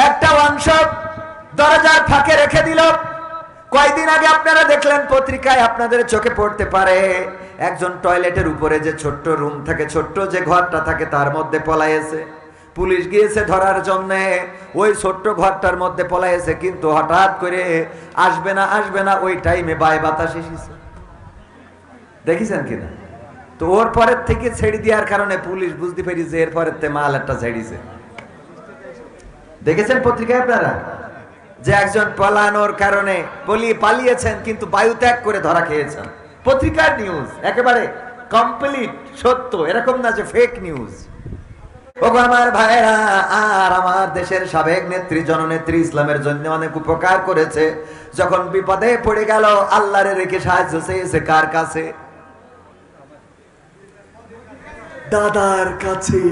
একটা অংশ দরজার ফাঁকে রেখে দিল। কয়েকদিন আগে আপনারা দেখলেন পত্রিকায়, আপনাদের চোখে পড়তে পারে, একজন টয়লেটের উপরে যে ছোট্ট রুম থাকে, ছোট্ট যে ঘরটা থাকে, তার মধ্যে পলাইছে। পুলিশ গিয়েছে ধরার জন্য, ওই ছোট্ট ঘরটার মধ্যে পলাইছে, কিন্তু হঠাৎ করে আসবে না ওই টাইমে বায় বাতাস এসেছে। দেখেছেন কিনা? তো ওর পরের থেকে ছেড়ে দেওয়ার কারণে পুলিশ বুঝতে পেরেছে এর পরের তে মাল একটা ছেড়েছে। দেখেছেন পত্রিকায় আপনারা যে একজন পলানোর কারণে পালিয়েছেন, কিন্তু বায়ু ত্যাগ করে ধরা খেয়েছেন। পত্রিকার নিউজ একেবারে কমপ্লিট সত্য, এরকম না যে ফেক নিউজ। ওগো আমার ভাইরা, আর আমার দেশের সাবেক নেত্রী জননেত্রী ইসলামের জন্য অনেক উপকার করেছে। যখন বিপদে পড়ে গেল আল্লাহরে রেখে সাহায্য চেয়েছে কার কাছে? দাদার কাছে।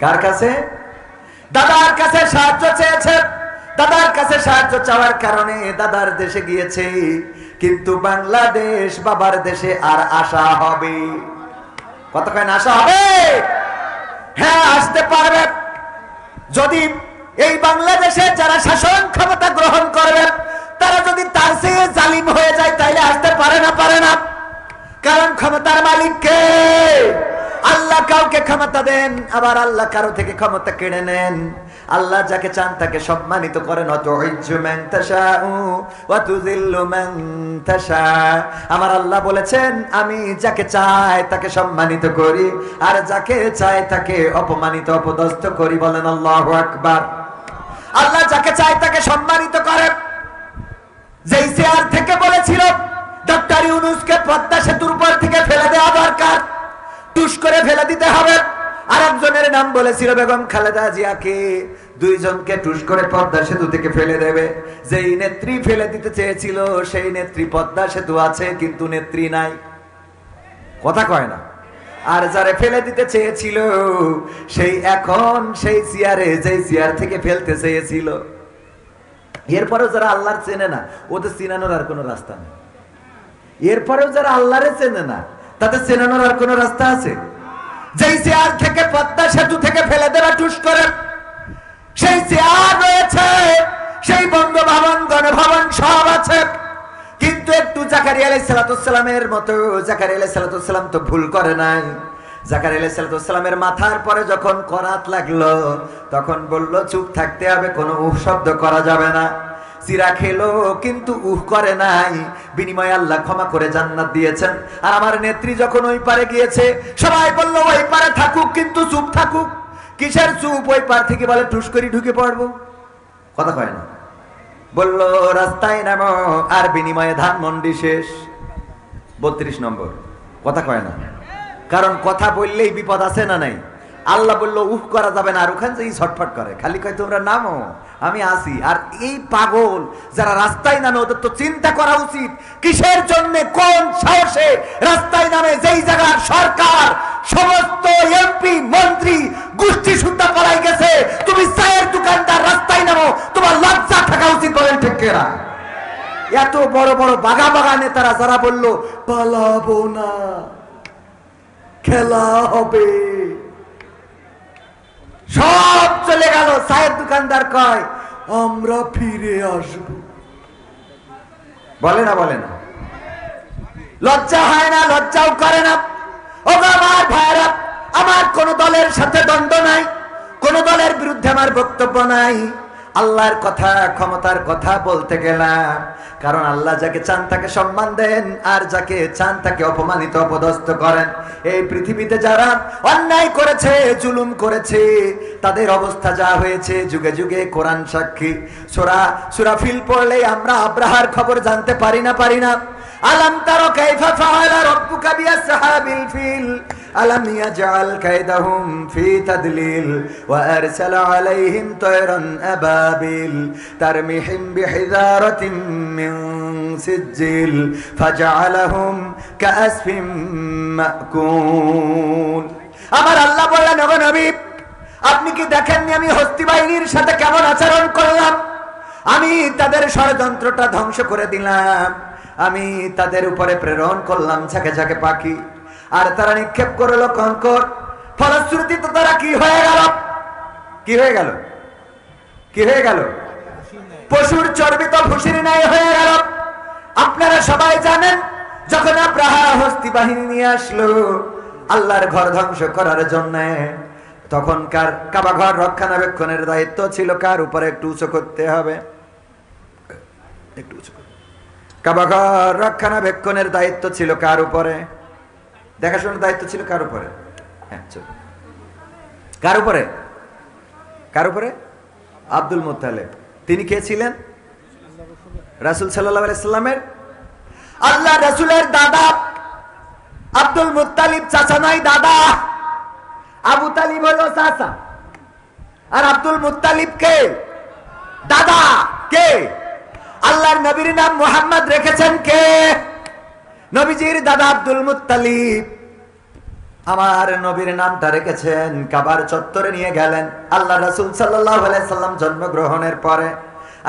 কার কাছে? দাদার কাছে সাহায্য চেয়েছে। দাদার কাছে সাহায্য চাওয়ার কারণে দাদার দেশে গিয়েছে, কিন্তু বাংলাদেশ বাবার দেশে আর আসা হবে? কতক্ষণ আসা হবে? হ্যাঁ, আসতে পারবে যদি এই বাংলাদেশে যারা শাসন ক্ষমতা গ্রহণ করবে তারা যদি তার চেয়ে জালিম হয়ে যায়, তাইলে আসতে পারে না? পারে না। কারণ ক্ষমতার মালিক কে? আল্লাহ। কাউকে ক্ষমতা দেন, আবার আল্লাহ কারো থেকে ক্ষমতা কেড়ে নেন। আল্লাহ যাকে চান তাকে সম্মানিত করেন। আমার আল্লাহ বলেছেন, আমি যাকে চাই তাকে সম্মানিত করি, আর যাকে চাই তাকে অপমানিত অপদস্থ করি। বলেন আল্লাহু আকবার। আল্লাহ যাকে চাই তাকে সম্মানিত করে। যেই চেয়ার থেকে বলেছিল ডক্টর ইউনূসকে পদ্মা সেতুর উপর থেকে ফেলে দেওয়া দরকার, টুস করে ফেলে দিতে হবে, আর একজনের নাম বলেছিল বেগম খালেদা জিয়াকে, দুইজনকে টুস করে পদ্মা সেতু থেকে ফেলে দেবে। যেই নেত্রী ফেলে দিতে চেয়েছিল সেই নেত্রী পদ্মা সেতু আছে, কিন্তু নেত্রী নাই। কথা কয় না। আর যারা ফেলে দিতে চেয়েছিল সেই এখন সেই চেয়ারে, যেই চেয়ার থেকে ফেলতে চেয়েছিল। এরপরেও যারা আল্লাহর চেনে না, ওদের চিনানোর আর কোনো রাস্তা নেই। এরপরেও যারা আল্লাহরে চেনে না, তাদের চেনানোর আর কোনো রাস্তা আছে? যেই চেয়ার থেকে পদ্মা সেতু থেকে ফেলে দেওয়া টুস করে, সেই চেয়ার রয়েছে, সেই বঙ্গভবন গণভবন সব আছে, কিন্তু একটু জাকারিয়া আলাইহিস সালামের মতো। জাকারিয়া আলাইহিস সালাম তো ভুল করে নাই। জাকারিয়া আলাইহিস সালামের মাথার পরে যখন করাত লাগলো, তখন বলল চুপ থাকতে হবে, কোনো উহ শব্দ করা যাবে না। চিরা খেলো কিন্তু উহ করে নাই। বিনিময়ে আল্লাহ ক্ষমা করে জান্নাত দিয়েছেন। আর আমার নেত্রী যখন ওই পারে গিয়েছে, সবাই বলল ওই পারে থাকুক, কিন্তু চুপ থাকুক। কিসের চুপ? ওই পার থেকে বলে টুস করে ঢুকে পড়বো। কথা কয় না। বলল রাস্তায় নামো, আর বিনিময়ে ধানমন্ডি শেষ। 32 নম্বর। কথা কয় না। কারণ কথা বললেই বিপদ আছে না নাই? আল্লাহ বলল উহ করা যাবে না, আর ওখান থেকে ছটফট করে, খালি কয় তোমরা নামো, আমি আসি। আর এই পাগল যারা রাস্তায় নামে, ওদের তো চিন্তা করা উচিত কিসের জন্য, কোন সাহসে রাস্তায় নামে, যেই জায়গার সরকার সমস্ত এমপি মন্ত্রী গোষ্ঠী সুদ্ধা পলাই গেছে। তুমি চায়ের দোকানদার রাস্তায় নামো, তোমার লজ্জা থাকা উচিত। বলেন ঠিক কিনা? এত বড় বড় বাগা বাগা নেতারা যারা বলল পালাবো না, খেলা হবে, সব চলে গেল। চায়ের দোকানদার কয় আমরা ফিরে আসব। বলে না? বলে না? লজ্জা হয় না? লজ্জাও করে না। ও আমার ভাইরা, আমার কোন দলের সাথে দ্বন্দ্ব নাই, কোন দলের বিরুদ্ধে আমার বক্তব্য নাই। আল্লাহর কথা, ক্ষমতার কথা বলতে গেলাম, কারণ আল্লাহ যাকে চান তাকে সম্মান দেন, আর যাকে চান তাকে অপমানিত অপদস্থ করেন। এই পৃথিবীতে যারা অন্যায় করেছে, জুলুম করেছে, তাদের অবস্থা যা হয়েছে যুগে যুগে কোরআন সাক্ষী। সূরা ফিল পড়লে আমরা আব্রাহার খবর জানতে পারি না? পারি না? আলাম তারা কাইফা ফাআলা রাব্বুকা বিআসহাবিল ফিল আলাম ইয়াজআল কাইদাহুম ফি তাদলিল ওয়া আরসালা আলাইহিম তায়রান আবাবিল তারমিহিম বিহিজারাতিন মিন সিজ্জিল ফাজআলাহুম কাআসফিম মাকুল। আমার আল্লাহ বললেন, ওগো নবী, আপনি কি দেখেননি আমি হস্তি বাহিনীর সাথে কেমন আচরণ করলাম? আমি তাদের ষড়যন্ত্রটা ধ্বংস করে দিলাম। আমি তাদের উপরে প্রেরণ করলাম ঝাঁকে ঝাঁকে পাখি, আর তারা নিক্ষেপ করলো কঙ্কর। ফলশ্রুতিতে তারা কি হয়ে গেল? কি হয়ে গেল? কি হয়ে গেল? পশুর চর্বি তো ভুসির নাই হয়ে গেল। আপনারা সবাই জানেন, যখন আব্রাহা হস্তি বাহিনী নিয়ে আসলো আল্লাহর ঘর ধ্বংস করার জন্য, তখনকার কাবা ঘর রক্ষণাবেক্ষণের দায়িত্ব ছিল কার উপরে? একটু উঁচু করতে হবে, একটু উঁচু। কাবা ঘর রক্ষণাবেক্ষণের দায়িত্ব ছিল কার উপরে? দেখাশোনার দায়িত্ব ছিল কার উপরে? হ্যাঁ, কার উপরে? কার উপরে? Abdul Muttalib. তিনি কে ছিলেন? রাসূল সাল্লাল্লাহু আলাইহি সাল্লামের, আল্লাহ রাসূলের দাদা আব্দুল মুত্তালিব চাচা নয়, দাদা। আবু তালিব হলো চাচা, আর আব্দুল মুত্তালিব কে? দাদা। কে? আল্লাহর নবীর নাম মুহাম্মদ রেখেছেন কে? নবীজির দাদা আব্দুল মুত্তালিব। আমার নবীর নামটা রেখেছেন, কাবার চত্বরে নিয়ে গেলেন আল্লাহ রাসূল সাল্লাল্লাহু আলাইহি সাল্লাম জন্মগ্রহণের পরে,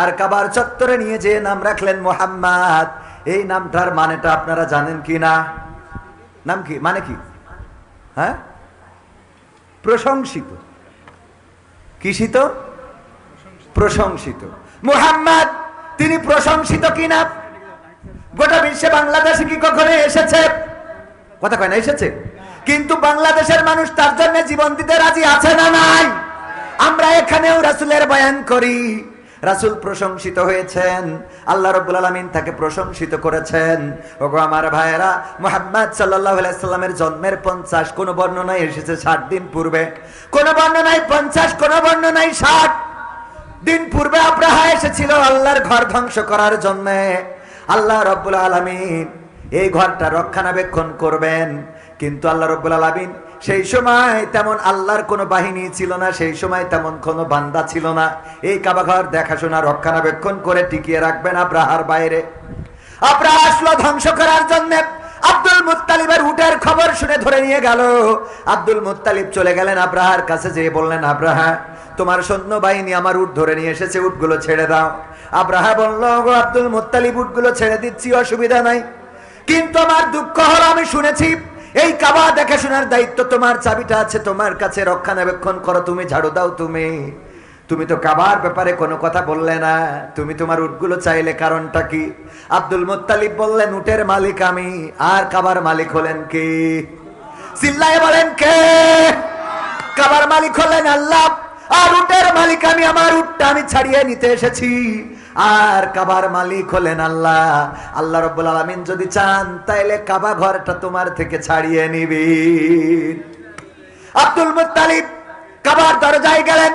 আর কাবার চত্বরে নিয়ে যে নাম রাখলেন মুহাম্মদ। এই নামটার মানেটা আপনারা জানেন কি না? নাম কি মানে কি? হ্যাঁ, প্রশংসিত। কিসিত? প্রশংসিত। মুহাম্মদ তিনি প্রশংসিত কিনা গোটা বিশ্বে বাংলাদেশে কি কখনো এসেছে? কথা কয় না, এসেছে? কিন্তু বাংলাদেশের মানুষ তার জন্য জীবন দিতে রাজি আছে না নাই? আমরা এখানেও রাসূলের বয়ান করি। রাসূল প্রশংসিত হয়েছেন, আল্লাহ রাব্বুল আলামিন তাকে প্রশংসিত করেছেন। ওগো আমার ভাইয়েরা, মুহাম্মদ সাল্লাল্লাহু আলাইহি সাল্লামের জন্মের 50 কোন বর্ণনায় এসেছে 60 দিন পূর্বে, কোন বর্ণনায় 50, কোন বর্ণনায় 60 দিন পূর্বে আব্রাহা এসেছিল আল্লাহর ঘর ধ্বংস করার জন্য। আল্লাহ রাব্বুল আলামিন এই ঘরটা রক্ষণাবেক্ষণ করবেন, কিন্তু আল্লাহ রাব্বুল আলামিন সেই সময় তেমন আল্লাহর কোনো বাহিনী ছিল না, সেই সময় তেমন কোনো বান্দা ছিল না এই কাবা ঘর দেখাশোনা রক্ষণাবেক্ষণ করে টিকিয়ে রাখবেন আব্রাহার বাইরে। আব্রাহা আসলো ধ্বংস করার জন্য। আব্দুল মুত্তালিবের উটের খবর শুনে ধরে নিয়ে গেল। আব্দুল মুত্তালিব চলে গেলেন আব্রাহার কাছে, যেয়ে বললেন, আব্রাহা তোমার সৈন্য বাহিনী আমার উট ধরে নিয়ে এসেছে, উটগুলো ছেড়ে দাও। আব্রাহা বলল, গো আব্দুল মুত্তালিব উটগুলো ছেড়ে দিচ্ছি, অসুবিধা নাই, কিন্তু আমার দুঃখ হলো আমি শুনেছি এই কাবা দেখাশোনার দায়িত্ব তোমার, চাবিটা আছে তোমার কাছে, রক্ষণাবেক্ষণ করো, তুমি ঝাড়ু দাও। তুমি তো কাবার ব্যাপারে কোনো কথা বললে না, তুমি তোমার উটগুলো চাইলে কারণটা কি? আব্দুল মুত্তালিব বললেন, উটের মালিক আমি, আর কাবার মালিক হলেন কে? চিল্লায়ে বলেন কে? কাবার মালিক হলেন আল্লাহ, আর উটের মালিক আমি। আমার উটটা আমি ছাড়িয়ে নিতে এসেছি, আর কাবার মালিক হলেন আল্লাহ। আল্লাহ রাব্বুল আলামিন যদি চান তাইলে কাবা ঘরটা তোমার থেকে ছাড়িয়ে নিবেন। আব্দুল মুত্তালিব কাবার দরজায় গেলেন,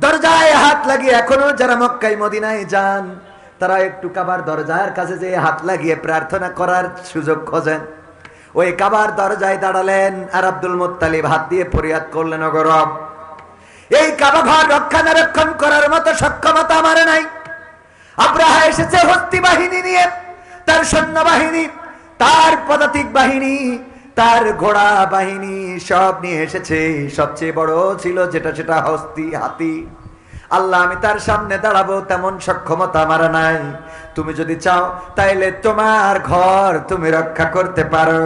দরজায় হাত লাগিয়ে, এখনো যারা মক্কায় মদিনায় যান তারা একটু কাবার দরজার কাছে যে হাত লাগিয়ে প্রার্থনা করার সুযোগ খোঁজেন। ওই কাবার দরজায় দাঁড়ালেন, আর আব্দুল মুত্তালিব হাত দিয়ে ফরিয়াদ করলেন, ওগো রব, এই কাবা ঘর রক্ষণাবেক্ষণ করার মতো সক্ষমতা আমার নাই। আব্রাহা এসেছে হস্তি বাহিনী নিয়ে, তার সৈন্যবাহিনী, তার পদাতিক বাহিনী, তার ঘোড়া বাহিনী সব নিয়ে এসেছে। সবচেয়ে বড় ছিল যেটা, সেটা হস্তি, হাতি। আল্লাহ, আমি তার সামনে দাঁড়াবো তেমন সক্ষমতা আমার নাই। তুমি যদি চাও তাইলে তোমার ঘর তুমি রক্ষা করতে পারো।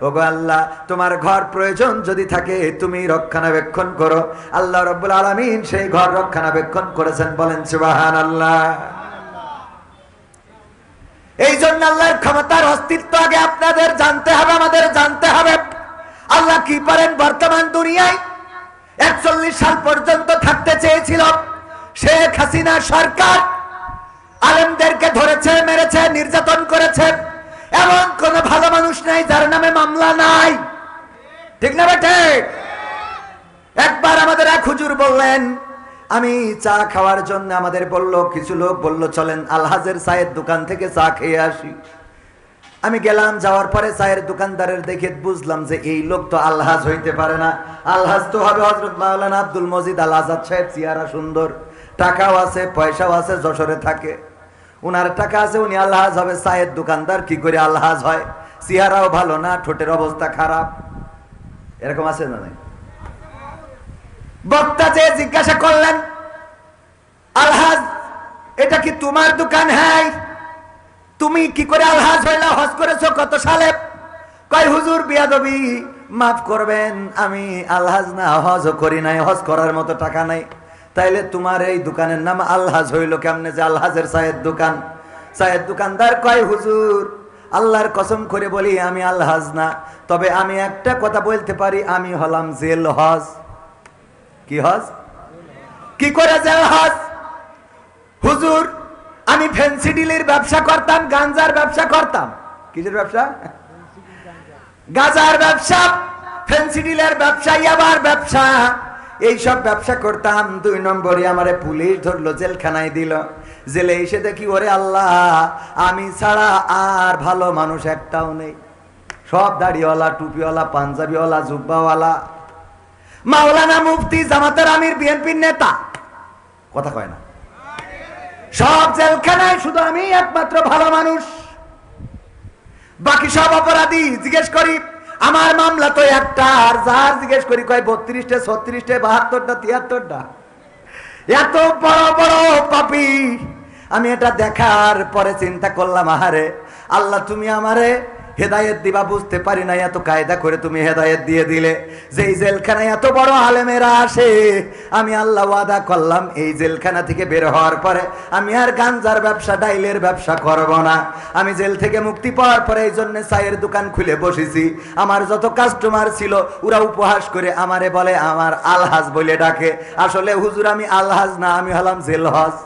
ওগো আল্লাহ, তোমার ঘর প্রয়োজন যদি থাকে তুমি রক্ষণাবেক্ষণ করো। আল্লাহ রাব্বুল আলামিন সেই ঘর রক্ষণাবেক্ষণ করেছেন, বলেন সুবহানাল্লাহ। এই জন্য আল্লাহর ক্ষমতার অস্তিত্ব আগে আপনাদের জানতে হবে, আমাদের জানতে হবে। আল্লাহ কি পারেন বর্তমান দুনিয়ায়। 41 সাল পর্যন্ত থাকতে চেয়েছিল শেখ হাসিনা সরকার, আলেমদেরকে ধরেছে, মেরেছে, নির্যাতন করেছে। এমন কোন ভালো মানুষ নাই যার নামে মামলা নাই, ঠিক না বেটে? একবার আমাদের এক হুজুর বললেন, আমি চা খাওয়ার জন্য আমাদের বলল, কিছু লোক বলল চলেন আলহাজের চায়ের দোকান থেকে চা খেয়ে আসি। আমি গেলাম, যাওয়ার পরে চায়ের দোকানদারের দেখে বুঝলাম যে এই লোক তো আলহাজ হইতে পারে না। আলহাজ তো হবে হযরত মাওলানা আব্দুল মজিদ আল আজাদ সাহেব। চেহারা সুন্দর, টাকাও আছে, পয়সাও আছে, যশোরে থাকে, উনার টাকা আছে, উনি আলহাজ হবে। চায়ের দোকানদার কি করে আলহাজ হয়? চেহারাও ভালো না, ঠোঁটের অবস্থা খারাপ। এরকম আছে না নাই? বক্তা যে জিজ্ঞাসা করলেন, আলহাজ এটা কি তোমার দোকান? হ্যাঁ। তুমি কি করে আলহাজ হইলা? হজ করেছো কত সালে? কয় হুজুর বিয়াদবি, মাফ করবেন, আমি আলহাজ না, হজ করি নাই, হজ করার মতো টাকা নাই। তাইলে তোমার এই দোকানের নাম আলহাজ হইল কেমনে যে আলহাজের চায়ের দোকান? চায়ের দোকানদার কয়, হুজুর আল্লাহর কসম করে বলি আমি আলহাজ না, তবে আমি একটা কথা বলতে পারি, আমি হলাম জেল হজ। কি হজ? কি করে জেল হজ? হুজুর আমি ফেন্সিডিলের ব্যবসা করতাম, গাঞ্জার ব্যবসা করতাম। কিসের ব্যবসা? গাঁজার ব্যবসা, ফেন্সিডিলের ব্যবসা, ইয়াবার ব্যবসা, এইসব ব্যবসা করতাম। 2 নম্বরে আমারে পুলিশ ধরলো, জেলখানায় দিল। জেলে এসে দেখি, ওরে আল্লাহ, আমি ছাড়া আর ভালো মানুষ একটাও নেই। সব দাড়িওয়ালা, টুপিওয়ালা, পাঞ্জাবিওয়ালা, জুব্বাওয়ালা, মাওলানা, মুফতি, জামাতের আমির, বিএনপির নেতা, কথা কয় না। সব জেলখানায়, শুধু আমি একমাত্র ভালো মানুষ, বাকি সব অপরাধী। জিজ্ঞেস করি আমার মামলা তো একটা, আর যার জিজ্ঞেস করি কয় 32টা, 36টা, 72টা, 73টা। এত বড় বড় পাপী। আমি এটা দেখার পরে চিন্তা করলাম, আহারে আল্লাহ, তুমি আমারে হেদায়েত দিবা বুঝতে পারি না, এত কায়দা করে তুমি হেদায়েত দিয়ে দিলে। যে এই জেলখানায় এত বড় আলেমেরা আসে, আমি আল্লাহ ওয়াদা করলাম এই জেলখানা থেকে বের হওয়ার পরে আমি আর গাঞ্জার ব্যবসা, ডাইলের ব্যবসা করব না। আমি জেল থেকে মুক্তি পাওয়ার পরে এই জন্য চায়ের দোকান খুলে বসেছি। আমার যত কাস্টমার ছিল ওরা উপহাস করে আমারে বলে আমার আলহাজ বলে ডাকে। আসলে হুজুর আমি আলহাজ না, আমি হলাম জেল হজ।